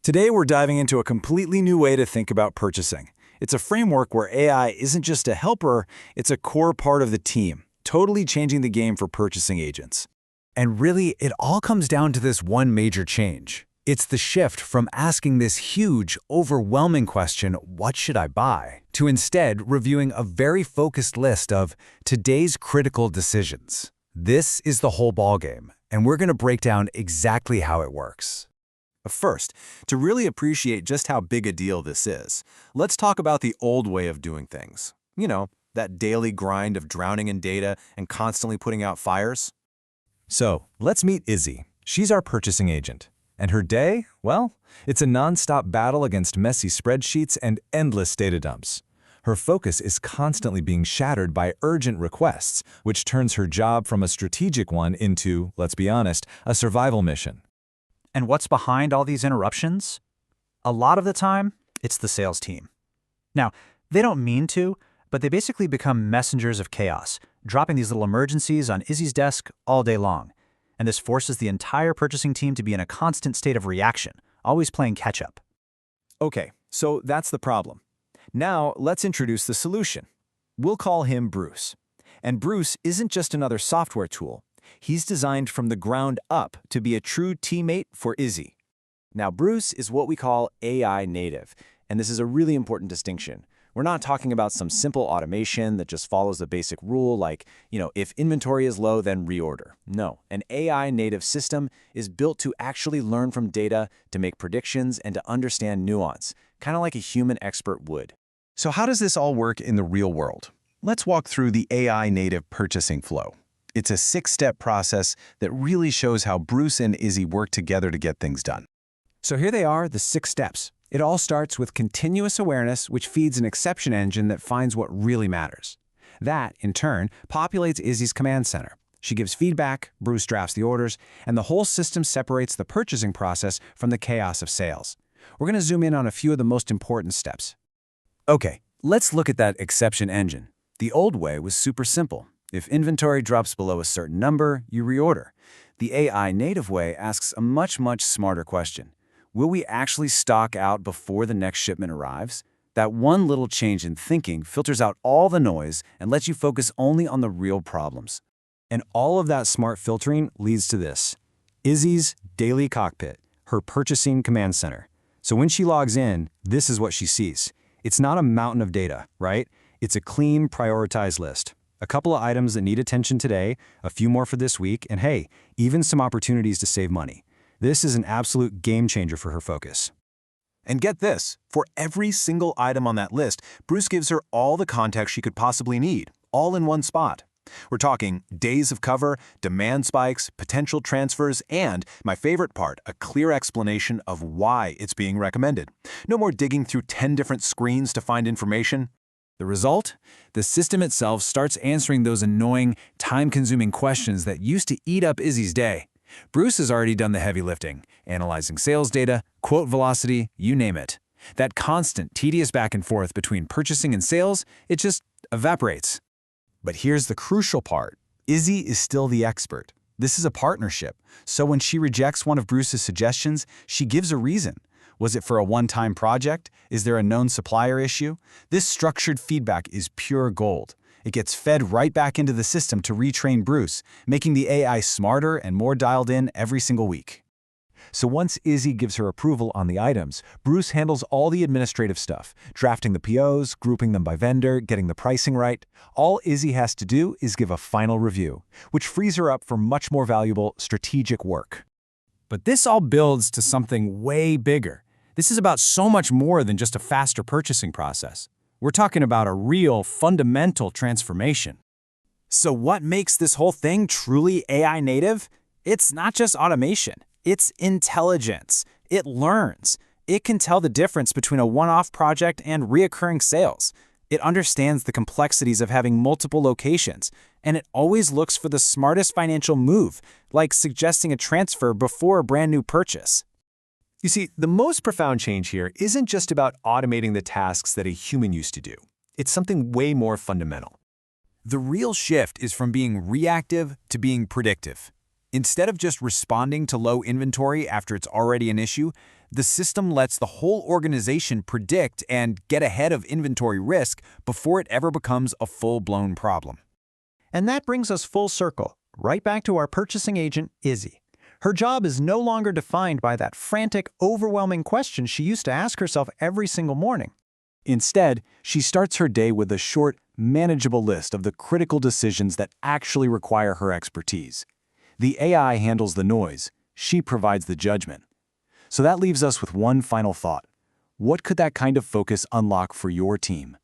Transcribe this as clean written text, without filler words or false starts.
Today, we're diving into a completely new way to think about purchasing. It's a framework where AI isn't just a helper, it's a core part of the team, totally changing the game for purchasing agents. And really, it all comes down to this one major change. It's the shift from asking this huge, overwhelming question, what should I buy, to instead reviewing a very focused list of today's critical decisions. This is the whole ballgame, and we're going to break down exactly how it works. But first, to really appreciate just how big a deal this is, let's talk about the old way of doing things. You know, that daily grind of drowning in data and constantly putting out fires. So, let's meet Izzy. She's our purchasing agent. And her day? Well, it's a non-stop battle against messy spreadsheets and endless data dumps. Her focus is constantly being shattered by urgent requests, which turns her job from a strategic one into, let's be honest, a survival mission. And what's behind all these interruptions? A lot of the time, it's the sales team. Now, they don't mean to, but they basically become messengers of chaos, dropping these little emergencies on Izzy's desk all day long. And this forces the entire purchasing team to be in a constant state of reaction, always playing catch-up. Okay, so that's the problem. Now, let's introduce the solution. We'll call him Bruce. And Bruce isn't just another software tool. He's designed from the ground up to be a true teammate for Izzy. Now, Bruce is what we call AI native, and this is a really important distinction. We're not talking about some simple automation that just follows the basic rule like, if inventory is low, then reorder. No, an AI native system is built to actually learn from data, to make predictions, and to understand nuance, kind of like a human expert would. So how does this all work in the real world? Let's walk through the AI native purchasing flow. It's a 6-step process that really shows how Bruce and Izzy work together to get things done. So here they are, the 6 steps. It all starts with continuous awareness, which feeds an exception engine that finds what really matters. That, in turn, populates Izzy's command center. She gives feedback, Bruce drafts the orders, and the whole system separates the purchasing process from the chaos of sales. We're going to zoom in on a few of the most important steps. Okay, let's look at that exception engine. The old way was super simple. If inventory drops below a certain number, you reorder. The AI native way asks a much smarter question. Will we actually stock out before the next shipment arrives? That one little change in thinking filters out all the noise and lets you focus only on the real problems. And all of that smart filtering leads to this. Izzy's daily cockpit, her purchasing command center. So when she logs in, this is what she sees. It's not a mountain of data, right? It's a clean, prioritized list. A couple of items that need attention today, a few more for this week, and hey, even some opportunities to save money. This is an absolute game changer for her focus. And get this, for every single item on that list, Bruce gives her all the context she could possibly need, all in one spot. We're talking days of cover, demand spikes, potential transfers, and, my favorite part, a clear explanation of why it's being recommended. No more digging through 10 different screens to find information. The result? The system itself starts answering those annoying, time-consuming questions that used to eat up Izzy's day. Bruce has already done the heavy lifting, analyzing sales data, quote velocity, you name it. That constant, tedious back and forth between purchasing and sales, it just evaporates. But here's the crucial part. Izzy is still the expert. This is a partnership, so when she rejects one of Bruce's suggestions, she gives a reason. Was it for a one-time project? Is there a known supplier issue? This structured feedback is pure gold. It gets fed right back into the system to retrain Bruce, making the AI smarter and more dialed in every single week. So once Izzy gives her approval on the items, Bruce handles all the administrative stuff, drafting the POs, grouping them by vendor, getting the pricing right. All Izzy has to do is give a final review, which frees her up for much more valuable strategic work. But this all builds to something way bigger. This is about so much more than just a faster purchasing process. We're talking about a real, fundamental transformation. So what makes this whole thing truly AI native? It's not just automation. It's intelligence. It learns. It can tell the difference between a one-off project and reoccurring sales. It understands the complexities of having multiple locations, and it always looks for the smartest financial move, like suggesting a transfer before a brand new purchase. You see, the most profound change here isn't just about automating the tasks that a human used to do. It's something way more fundamental. The real shift is from being reactive to being predictive. Instead of just responding to low inventory after it's already an issue, The system lets the whole organization predict and get ahead of inventory risk before it ever becomes a full-blown problem. And that brings us full circle, right back to our purchasing agent, Izzy. Her job is no longer defined by that frantic, overwhelming question she used to ask herself every single morning. Instead, she starts her day with a short, manageable list of the critical decisions that actually require her expertise. The AI handles the noise, she provides the judgment. So that leaves us with one final thought. What could that kind of focus unlock for your team?